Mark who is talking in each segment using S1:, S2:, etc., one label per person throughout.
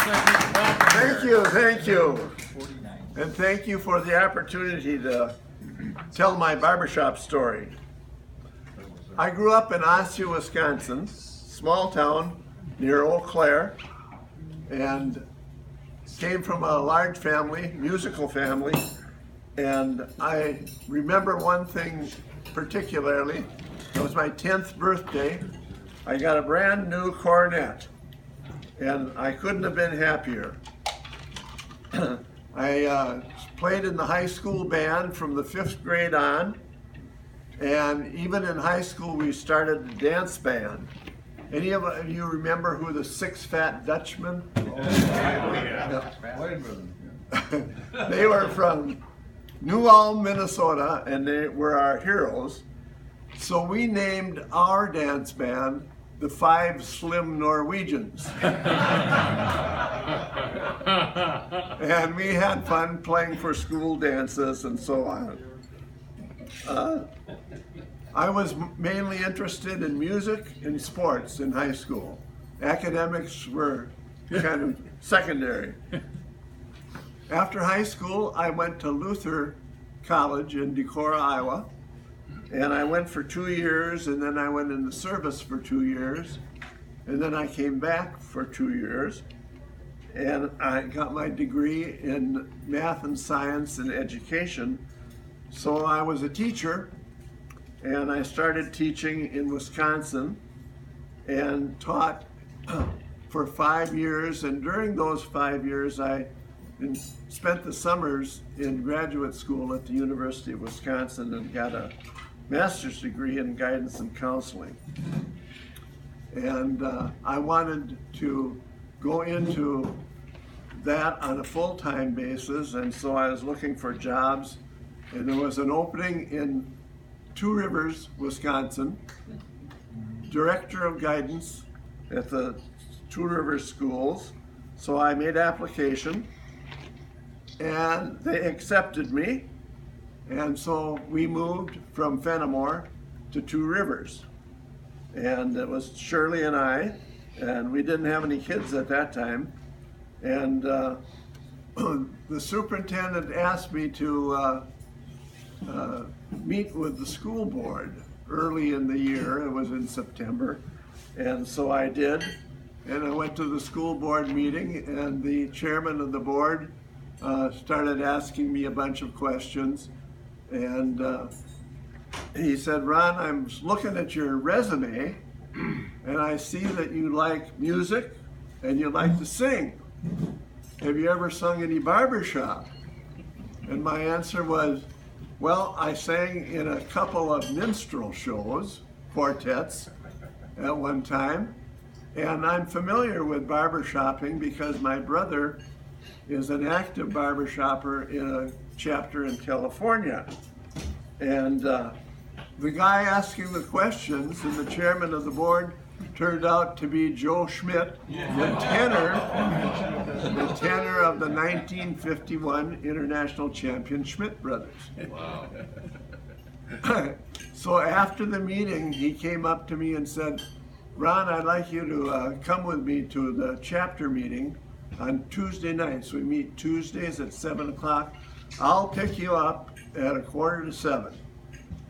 S1: Thank you. And thank you for the opportunity to tell my barbershop story. I grew up in Osseo, Wisconsin, small town near Eau Claire, and came from a large family, musical family, and I remember one thing particularly. It was my 10th birthday. I got a brand new cornet, and I couldn't have been happier. I played in the high school band from the 5th grade on, and even in high school we started a dance band. Any of you remember who the Six Fat Dutchmen? They were from New Ulm, Minnesota, and they were our heroes. So we named our dance band the Five Slim Norwegians. And we had fun playing for school dances and so on. I was mainly interested in music and sports in high school. Academics were kind of secondary. After high school, I went to Luther College in Decorah, Iowa. And I went for 2 years, and then I went into service for 2 years, and then I came back for 2 years, and I got my degree in math and science and education. So I was a teacher, and I started teaching in Wisconsin and taught for 5 years, and during those 5 years I spent the summers in graduate school at the University of Wisconsin and got a master's degree in guidance and counseling. And I wanted to go into that on a full-time basis, and so I was looking for jobs, and there was an opening in Two Rivers, Wisconsin, director of guidance at the Two Rivers schools. So I made application, and they accepted me. And so we moved from Fenimore to Two Rivers. And it was Shirley and I, and we didn't have any kids at that time. And the superintendent asked me to meet with the school board early in the year. It was in September. And so I did. And I went to the school board meeting, and the chairman of the board started asking me a bunch of questions. And he said, "Ron, I'm looking at your resume, and I see that you like music and you like to sing. Have you ever sung any barbershop?" And my answer was, well, I sang in a couple of minstrel shows, quartets, at one time, and I'm familiar with barbershopping because my brother is an active barbershopper in a chapter in California. And the guy asking the questions and the chairman of the board turned out to be Joe Schmidt, the tenor of the 1951 International Champion Schmidt Brothers. Wow. So after the meeting, he came up to me and said, "Ron, I'd like you to come with me to the chapter meeting on Tuesday nights. We meet Tuesdays at 7 o'clock. I'll pick you up at 6:45.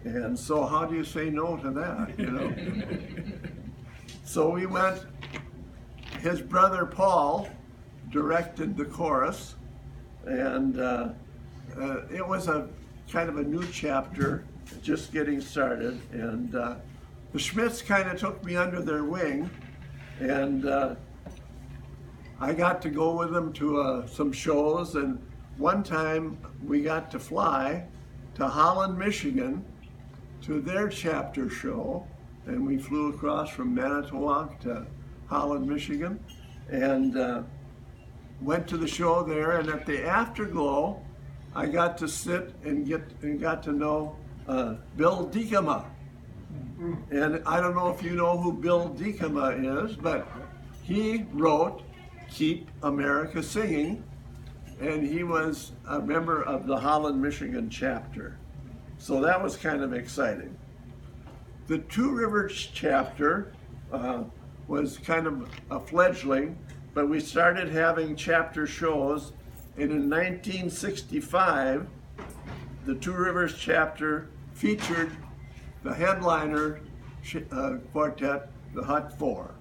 S1: And so how do you say no to that, you know? So we went. His brother Paul directed the chorus, and it was a kind of a new chapter, just getting started. And the Schmidts kind of took me under their wing, and I got to go with them to some shows. And one time we got to fly to Holland, Michigan, to their chapter show, and we flew across from Manitowoc to Holland, Michigan, and went to the show there. And at the afterglow, I got to sit and got to know Bill Diekema. And I don't know if you know who Bill Diekema is, but he wrote "Keep America Singing," and he was a member of the Holland, Michigan chapter. So that was kind of exciting. The Two Rivers chapter was kind of a fledgling, but we started having chapter shows, and in 1965, the Two Rivers chapter featured the headliner quartet, the Hut Four.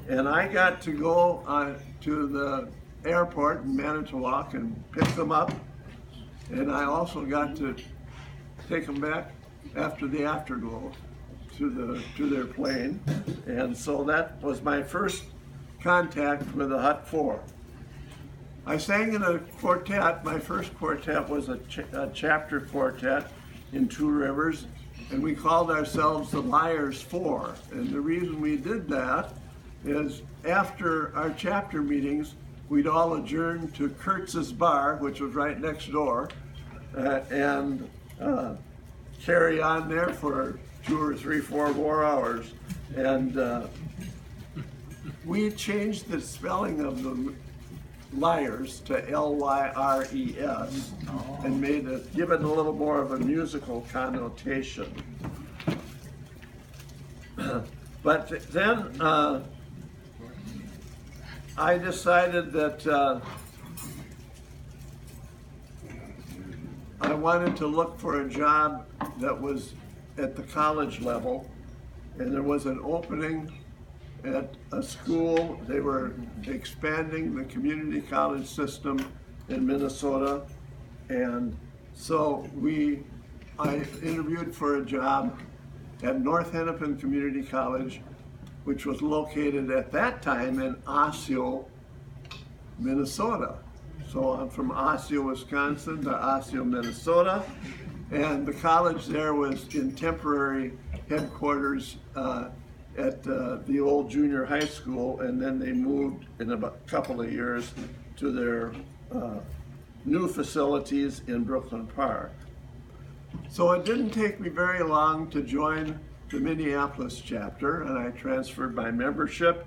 S1: And I got to go to the airport in Manitowoc and pick them up, and I also got to take them back after the afterglow to their plane. And so that was my first contact with the Hut Four. I sang in a quartet. My first quartet was a chapter quartet in Two Rivers, and we called ourselves the Liars Four. And the reason we did that is after our chapter meetings, we'd all adjourn to Kurtz's Bar, which was right next door, and carry on there for 2 or 3, 4 more hours. And we changed the spelling of the Liars to L-Y-R-E-S and give it a little more of a musical connotation. But then I decided that I wanted to look for a job that was at the college level, and there was an opening at a school. They were expanding the community college system in Minnesota, and so I interviewed for a job at North Hennepin Community College, which was located at that time in Osseo, Minnesota. So I'm from Osseo, Wisconsin to Osseo, Minnesota, and the college there was in temporary headquarters at the old junior high school, and then they moved in about a couple of years to their new facilities in Brooklyn Park. So it didn't take me very long to join the Minneapolis chapter, and I transferred my membership.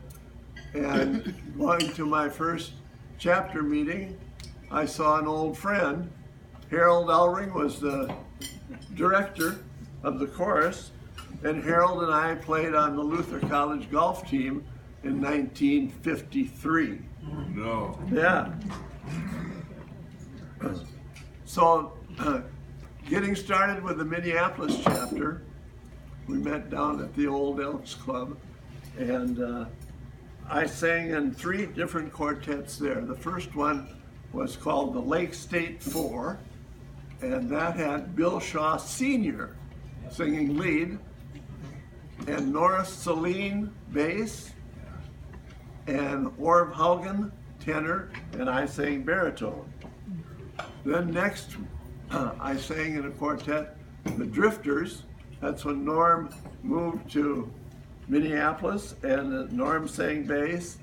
S1: And going to my first chapter meeting, I saw an old friend. Harold Elring was the director of the chorus, and Harold and I played on the Luther College golf team in 1953.
S2: No.
S1: Yeah. So, getting started with the Minneapolis chapter, we met down at the Old Elks Club, and I sang in 3 different quartets there. The first one was called the Lake State Four, and that had Bill Shaw Sr. singing lead, and Norris Celine bass, and Orv Haugen tenor, and I sang baritone. Then next, I sang in a quartet, the Drifters. That's when Norm moved to Minneapolis, and Norm sang bass,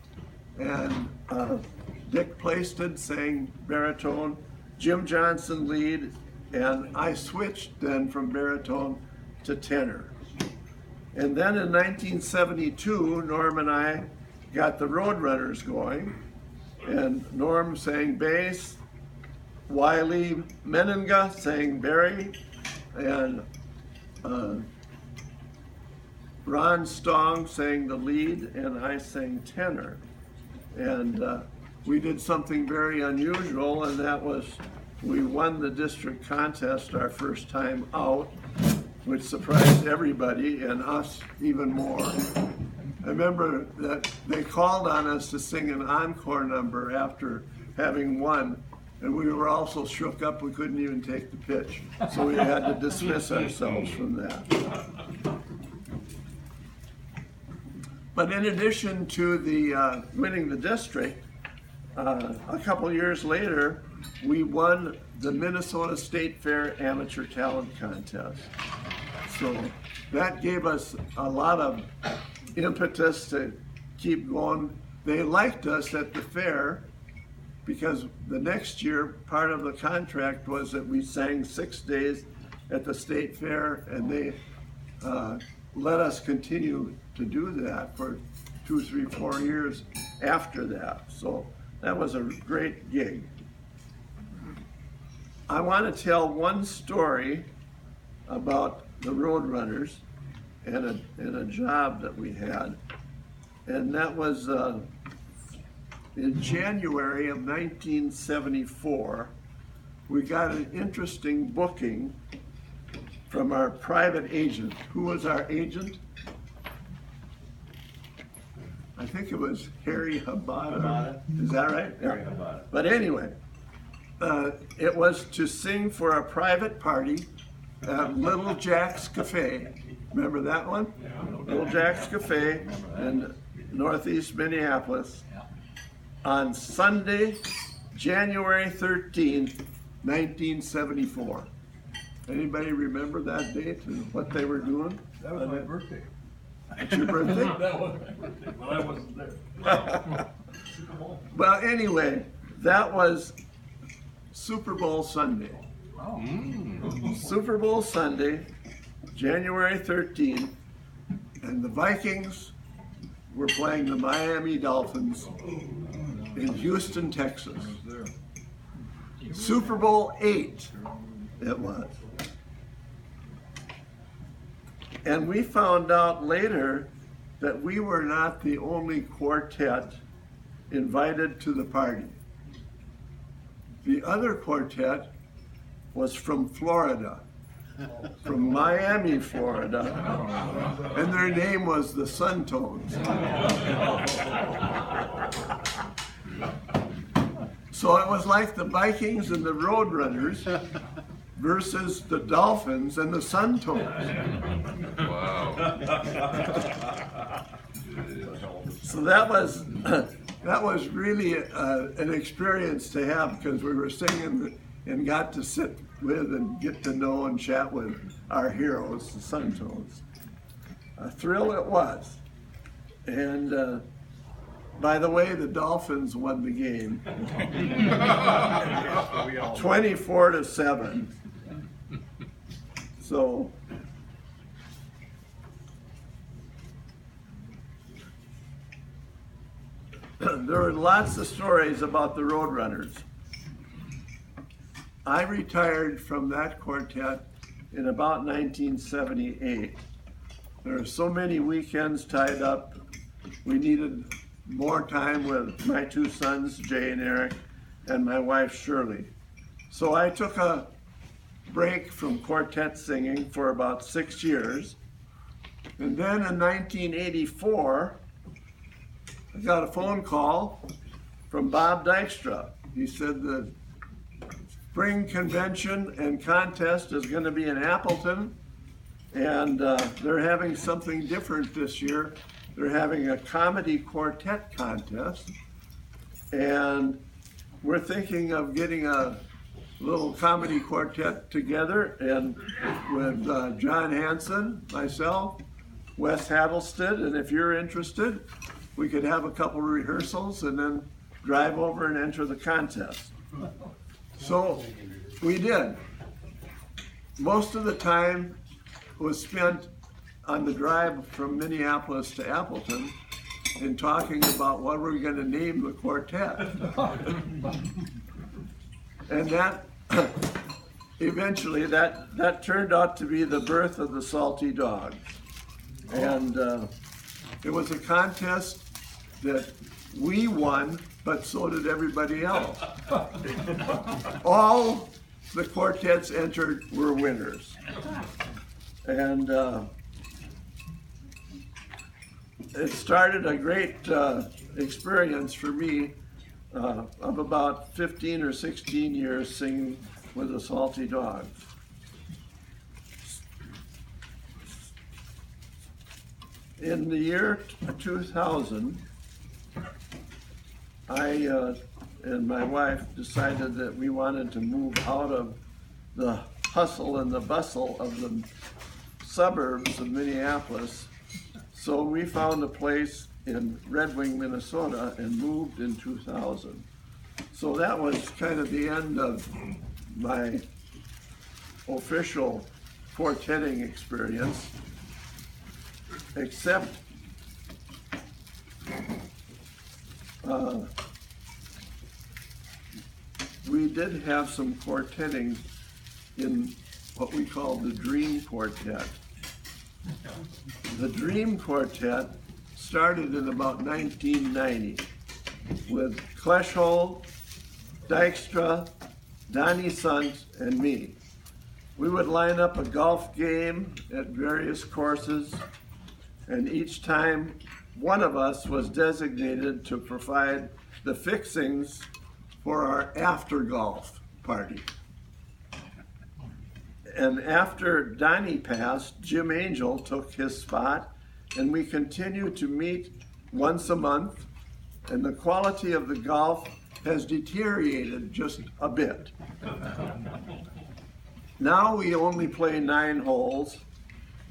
S1: and Dick Plaisted sang baritone, Jim Johnson lead, and I switched then from baritone to tenor. And then in 1972, Norm and I got the Roadrunners going, and Norm sang bass, Wiley Meninga sang bari, and Ron Stong sang the lead, and I sang tenor. And we did something very unusual, and that was we won the district contest our first time out, which surprised everybody and us even more. I remember that they called on us to sing an encore number after having won, and we were all so shook up we couldn't even take the pitch. So we had to dismiss ourselves from that. But in addition to the winning the district, a couple years later, we won the Minnesota State Fair Amateur Talent Contest. So that gave us a lot of impetus to keep going. They liked us at the fair because the next year, part of the contract was that we sang 6 days at the state fair, and they let us continue to do that for 2, 3, 4 years after that. So that was a great gig. I want to tell one story about the Roadrunners and a job that we had, and that was in January of 1974, we got an interesting booking from our private agent. Who was our agent? I think it was Harry Habata. Is that right?
S2: Harry Habata.
S1: But anyway, it was to sing for a private party at Little Jack's Cafe. Remember that one?
S2: Yeah.
S1: Little Jack's Cafe in northeast Minneapolis on Sunday, January 13th, 1974. Anybody remember that date and what they were doing?
S3: That was my birthday.
S1: It's your birthday?
S3: That was my birthday, but I wasn't there.
S1: Well, anyway, that was Super Bowl Sunday.
S3: Oh.
S1: Super Bowl Sunday, January 13th, and the Vikings were playing the Miami Dolphins in Houston, Texas. Super Bowl 8 it was. And we found out later that we were not the only quartet invited to the party. The other quartet was from Florida, from Miami, Florida, and their name was the Suntones. So it was like the Vikings and the Roadrunners versus the Dolphins and the Suntones.
S4: Wow.
S1: So that was really an experience to have, because we were singing and got to sit with and get to know and chat with our heroes, the Suntones. A thrill it was. And by the way, the Dolphins won the game 24-7. So there were lots of stories about the Roadrunners. I retired from that quartet in about 1978. There were so many weekends tied up. We needed more time with my two sons, Jay and Eric, and my wife, Shirley. So I took a break from quartet singing for about 6 years. And then in 1984, I got a phone call from Bob Dykstra. He said the spring convention and contest is going to be in Appleton, and they're having something different this year. They're having a comedy quartet contest, and we're thinking of getting a little comedy quartet together, and with John Hanson, myself, Wes Hattlestead, and if you're interested, we could have a couple rehearsals and then drive over and enter the contest. So we did. Most of the time was spent on the drive from Minneapolis to Appleton in talking about what we're going to name the quartet. And that eventually that turned out to be the birth of the Salty Dogs. And it was a contest that we won, but so did everybody else. All the quartets entered were winners. And it started a great experience for me of about 15 or 16 years singing with the Salty Dogs. In the year 2000, I and my wife decided that we wanted to move out of the hustle and the bustle of the suburbs of Minneapolis. So we found a place in Red Wing, Minnesota, and moved in 2000. So that was kind of the end of my official quartetting experience, except we did have some quartetting in what we call the Dream Quartet. The Dream Quartet started in about 1990, with Kleshol, Dykstra, Donnie Sunt, and me. We would line up a golf game at various courses, and each time one of us was designated to provide the fixings for our after golf party. And after Donnie passed, Jim Angel took his spot, and we continue to meet once a month, and the quality of the golf has deteriorated just a bit. Now we only play 9 holes,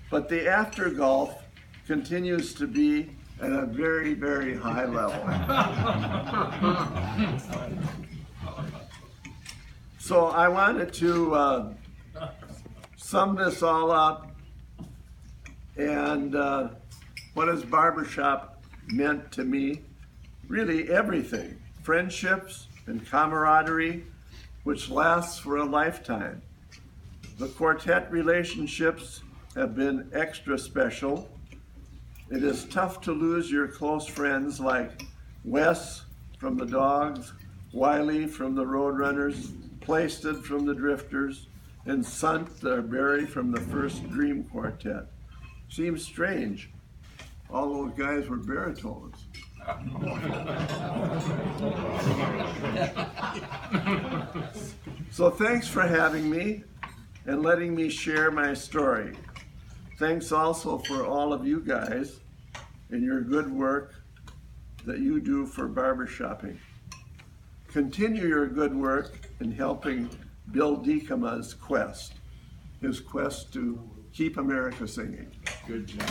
S1: but the after golf continues to be at a very, very high level. So I wanted to sum this all up, and what has Barbershop meant to me? Really everything. Friendships and camaraderie, which lasts for a lifetime. The quartet relationships have been extra special. It is tough to lose your close friends like Wes from the Dogs, Wiley from the Roadrunners, Plaisted from the Drifters, and Sunt or Barry from the first Dream Quartet. Seems strange. All those guys were baritones. So thanks for having me and letting me share my story. Thanks also for all of you guys and your good work that you do for barbershopping. Continue your good work in helping Bill Dekama's quest, his quest to keep America singing.
S3: Good job.